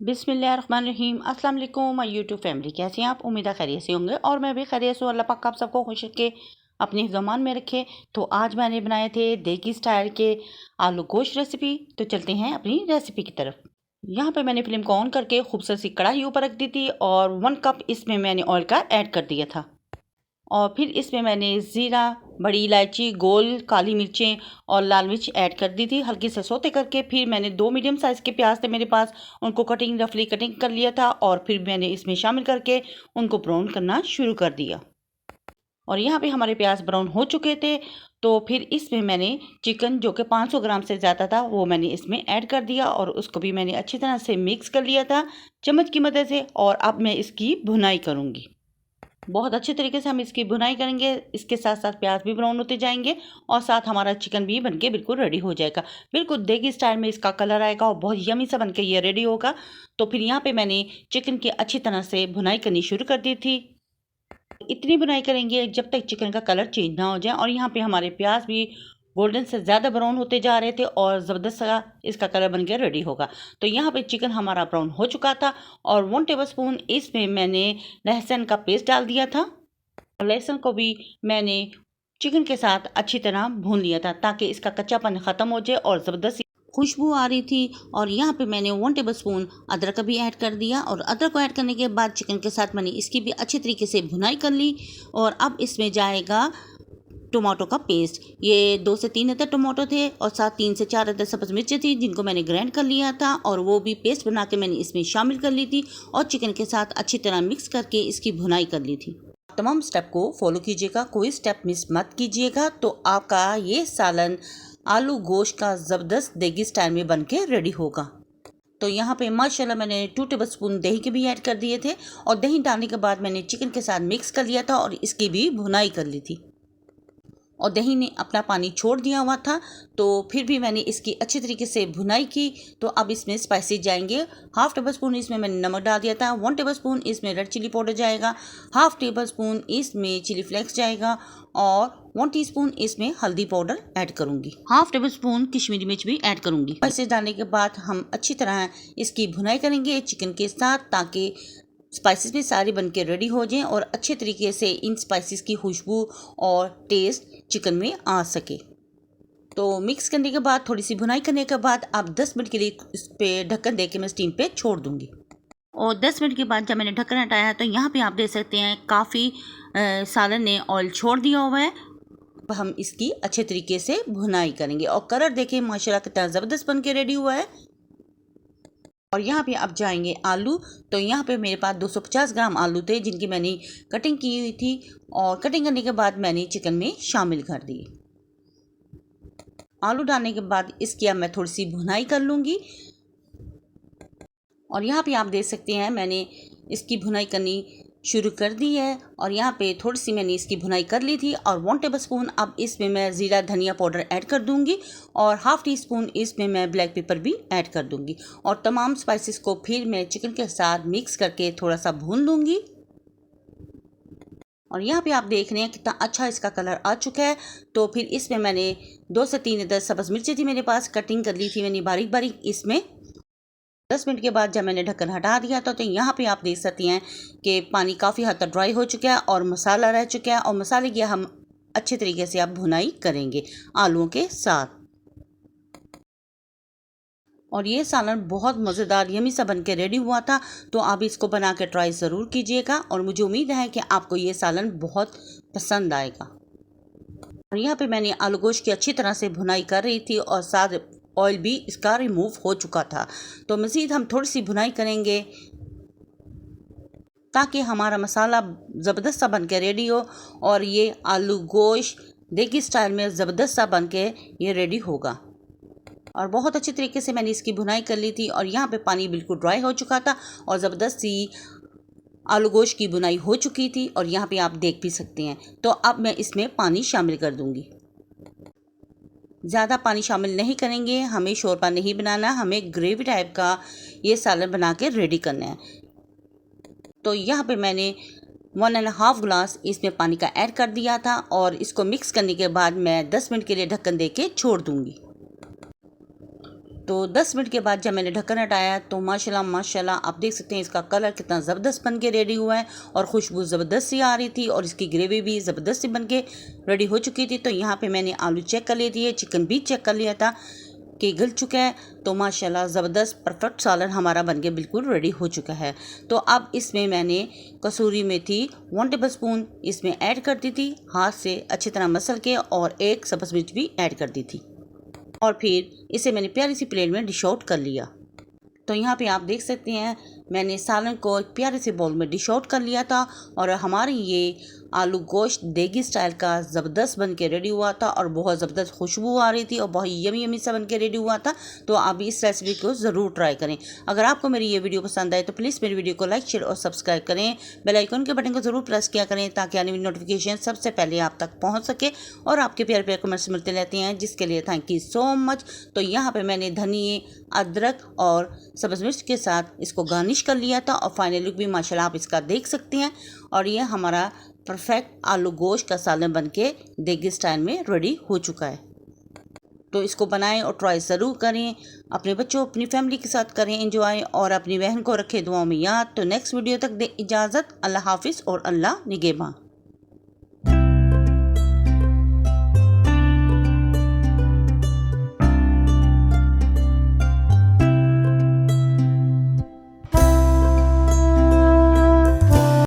बिस्मिल्लाहिर्रहमानिर्रहीम। अस्सलाम वालेकुम माय यूट्यूब फैमिली, कैसे हैं आप? उम्मीद है खैरियत से होंगे और मैं भी खैरियत से हूँ। अल्लाह पाक आप सबको खुश रखे, अपनी ज़मान में रखे। तो आज मैंने बनाए थे देगी स्टाइल के आलू गोश्त रेसिपी। तो चलते हैं अपनी रेसिपी की तरफ। यहाँ पे मैंने फ्लेम को ऑन करके खूबसूरत सी कढ़ाई ऊपर रख दी थी और 1 कप इसमें मैंने ऑयल का ऐड कर दिया था। और फिर इसमें मैंने ज़ीरा, बड़ी इलायची, गोल काली मिर्चें और लाल मिर्च ऐड कर दी थी। हल्की से सौते करके फिर मैंने 2 मीडियम साइज़ के प्याज थे मेरे पास, उनको रफली कटिंग कर लिया था और फिर मैंने इसमें शामिल करके उनको ब्राउन करना शुरू कर दिया। और यहाँ पे हमारे प्याज ब्राउन हो चुके थे तो फिर इसमें मैंने चिकन जो कि 500 ग्राम से ज़्यादा था वो मैंने इसमें ऐड कर दिया और उसको भी मैंने अच्छी तरह से मिक्स कर लिया था चम्मच की मदद से। और अब मैं इसकी भुनाई करूँगी। बहुत अच्छे तरीके से हम इसकी भुनाई करेंगे। इसके साथ साथ प्याज भी ब्राउन होते जाएंगे और साथ हमारा चिकन भी बनके बिल्कुल रेडी हो जाएगा। बिल्कुल देगी स्टाइल में इसका कलर आएगा और बहुत यमी सा बनके ये रेडी होगा। तो फिर यहाँ पे मैंने चिकन की अच्छी तरह से भुनाई करनी शुरू कर दी थी। इतनी भुनाई करेंगे जब तक चिकन का कलर चेंज ना हो जाए। और यहाँ पे हमारे प्याज भी गोल्डन से ज़्यादा ब्राउन होते जा रहे थे और ज़बरदस्त सा इसका कलर बन के रेडी होगा। तो यहाँ पे चिकन हमारा ब्राउन हो चुका था और 1 टेबलस्पून इसमें मैंने लहसुन का पेस्ट डाल दिया था। लहसुन को भी मैंने चिकन के साथ अच्छी तरह भून लिया था ताकि इसका कच्चापन ख़त्म हो जाए और ज़बरदस्त खुशबू आ रही थी। और यहाँ पे मैंने 1 टेबलस्पून अदरक का भी ऐड कर दिया और अदरक को ऐड करने के बाद चिकन के साथ मैंने इसकी भी अच्छी तरीके से भुनाई कर ली। और अब इसमें जाएगा टमाटो का पेस्ट। ये 2 से 3 अदर टमाटो थे और साथ 3 से 4 अदर सब्ज़ मिर्चें थी जिनको मैंने ग्राइंड कर लिया था और वो भी पेस्ट बना के मैंने इसमें शामिल कर ली थी और चिकन के साथ अच्छी तरह मिक्स करके इसकी भुनाई कर ली थी। तमाम स्टेप को फॉलो कीजिएगा, कोई स्टेप मिस मत कीजिएगा। तो आपका ये सालन आलू गोश्त का ज़बरदस्त देगी स्टाइल में बन के रेडी होगा। तो यहाँ पे माशाल्लाह मैंने 2 टेबलस्पून दही के भी ऐड कर दिए थे और दही डालने के बाद मैंने चिकन के साथ मिक्स कर लिया था और इसकी भी भुनाई कर ली थी। और दही ने अपना पानी छोड़ दिया हुआ था तो फिर भी मैंने इसकी अच्छी तरीके से भुनाई की। तो अब इसमें स्पाइसेस जाएंगे। 1/2 टेबलस्पून इसमें मैंने नमक डाल दिया था, 1 टेबलस्पून इसमें रेड चिली पाउडर जाएगा, 1/2 टेबलस्पून इसमें चिली फ्लेक्स जाएगा और 1 टीस्पून इसमें हल्दी पाउडर ऐड करूंगी, 1/2 टेबलस्पून कश्मीरी मिर्च भी ऐड करूंगी। स्पाइसेस डालने के बाद हम अच्छी तरह इसकी भुनाई करेंगे चिकन के साथ ताकि स्पाइसेस भी सारे बन के रेडी हो जाएं और अच्छे तरीके से इन स्पाइसेस की खुशबू और टेस्ट चिकन में आ सके। तो मिक्स करने के बाद थोड़ी सी भुनाई करने के बाद अब 10 मिनट के लिए इस पे ढक्कन दे के मैं स्टीम पे छोड़ दूंगी। और 10 मिनट के बाद जब मैंने ढक्कन हटाया तो यहाँ पे आप देख सकते हैं काफ़ी सालन ने ऑयल छोड़ दिया हुआ है। अब हम इसकी अच्छे तरीके से भुनाई करेंगे और कलर देखें माशाल्लाह कितना ज़बरदस्त बन के रेडी हुआ है। और यहाँ पे अब जाएंगे आलू। तो यहाँ पे मेरे पास 250 ग्राम आलू थे जिनकी मैंने कटिंग की हुई थी और कटिंग करने के बाद मैंने चिकन में शामिल कर दिए। आलू डालने के बाद इसकी अब मैं थोड़ी सी भुनाई कर लूँगी। और यहाँ पे आप देख सकते हैं मैंने इसकी भुनाई करनी शुरू कर दी है और यहाँ पे थोड़ी सी मैंने इसकी भुनाई कर ली थी। और 1 टेबलस्पून अब इसमें मैं ज़ीरा धनिया पाउडर ऐड कर दूंगी और 1/2 टीस्पून इसमें मैं ब्लैक पेपर भी ऐड कर दूंगी। और तमाम स्पाइसेस को फिर मैं चिकन के साथ मिक्स करके थोड़ा सा भून लूँगी। और यहाँ पे आप देख रहे हैं कितना अच्छा इसका कलर आ चुका है। तो फिर इसमें मैंने 2 से 3 अदर सब्ज़ मिर्चें थी मेरे पास, कटिंग कर ली थी मैंने बारीक बारीक। इसमें 10 मिनट के बाद जब मैंने ढक्कन हटा दिया था तो यहाँ पे आप देख सकते हैं कि पानी काफ़ी हद तक ड्राई हो चुका है और मसाला रह चुका है। और मसाले की हम अच्छे तरीके से अब भुनाई करेंगे आलूओं के साथ। और ये सालन बहुत मज़ेदार यमी सा बन के रेडी हुआ था। तो आप इसको बना के ट्राई ज़रूर कीजिएगा और मुझे उम्मीद है कि आपको ये सालन बहुत पसंद आएगा। और यहाँ पे मैंने आलू गोश्त की अच्छी तरह से भुनाई कर रही थी और साथ ऑयल भी इसका रिमूव हो चुका था। तो मज़ीद हम थोड़ी सी भुनाई करेंगे ताकि हमारा मसाला ज़बरदस्त सा बन के रेडी हो और ये आलू गोश्त देगी स्टाइल में ज़बरदस्त सा बन के ये रेडी होगा। और बहुत अच्छी तरीके से मैंने इसकी भुनाई कर ली थी और यहाँ पे पानी बिल्कुल ड्राई हो चुका था और ज़बरदस्त सी आलू गोश्त की भुनाई हो चुकी थी और यहाँ पे आप देख भी सकते हैं। तो अब मैं इसमें पानी शामिल कर दूँगी। ज़्यादा पानी शामिल नहीं करेंगे, हमें शोरबा नहीं बनाना, हमें ग्रेवी टाइप का ये सालन बना के रेडी करना है। तो यहाँ पे मैंने 1.5 गिलास इसमें पानी का ऐड कर दिया था और इसको मिक्स करने के बाद मैं 10 मिनट के लिए ढक्कन दे के छोड़ दूँगी। तो 10 मिनट के बाद जब मैंने ढक्कन हटाया तो माशाल्लाह माशाल्लाह आप देख सकते हैं इसका कलर कितना ज़बरदस्त बन के रेडी हुआ है और खुशबू ज़बरदस्त सी आ रही थी और इसकी ग्रेवी भी ज़बरदस्त सी बन के रेडी हो चुकी थी। तो यहाँ पे मैंने आलू चेक कर लिए थे, चिकन भी चेक कर लिया था कि गल चुका है। तो माशाल्लाह ज़बरदस्त परफेक्ट सालन हमारा बन के बिल्कुल रेडी हो चुका है। तो अब इसमें मैंने कसूरी मेथी 1 टेबल स्पून इसमें ऐड कर दी थी, हाथ से अच्छी तरह मसल के, और 1 सब्ज़ मिर्च भी ऐड कर दी थी और फिर इसे मैंने प्यारी सी प्लेट में डिश आउट कर लिया। तो यहाँ पे आप देख सकते हैं मैंने सालन को एक प्यारे से बाउल में डिश आउट कर लिया था और हमारी ये आलू गोश्त देगी स्टाइल का ज़बरदस्त बन के रेडी हुआ था और बहुत ज़बरदस्त खुशबू आ रही थी और बहुत यमी यमी सा बन के रेडी हुआ था। तो आप इस रेसिपी को ज़रूर ट्राई करें। अगर आपको मेरी ये वीडियो पसंद आए तो प्लीज़ मेरी वीडियो को लाइक शेयर और सब्सक्राइब करें। बेल आइकन के बटन को ज़रूर प्रेस किया करें ताकि आने वाली नोटिफिकेशन सबसे पहले आप तक पहुँच सके और आपके प्यारे प्यारे कमेंट्स मिलते रहते हैं, जिसके लिए थैंक यू सो मच। तो यहाँ पर मैंने धनिए, अदरक और सब्ज़ मिर्च के साथ इसको गार्निश कर लिया था और फाइनल लुक भी माशाल्लाह आप इसका देख सकते हैं। और ये हमारा परफेक्ट आलू गोश्त का सालन बनके देगी स्टाइल में रेडी हो चुका है। तो इसको बनाएं और ट्राई ज़रूर करें। अपने बच्चों अपनी फैमिली के साथ करें एंजॉय और अपनी बहन को रखें दुआओं में याद। तो नेक्स्ट वीडियो तक दे इजाज़त। अल्लाह हाफिज़ और अल्लाह निगहबान।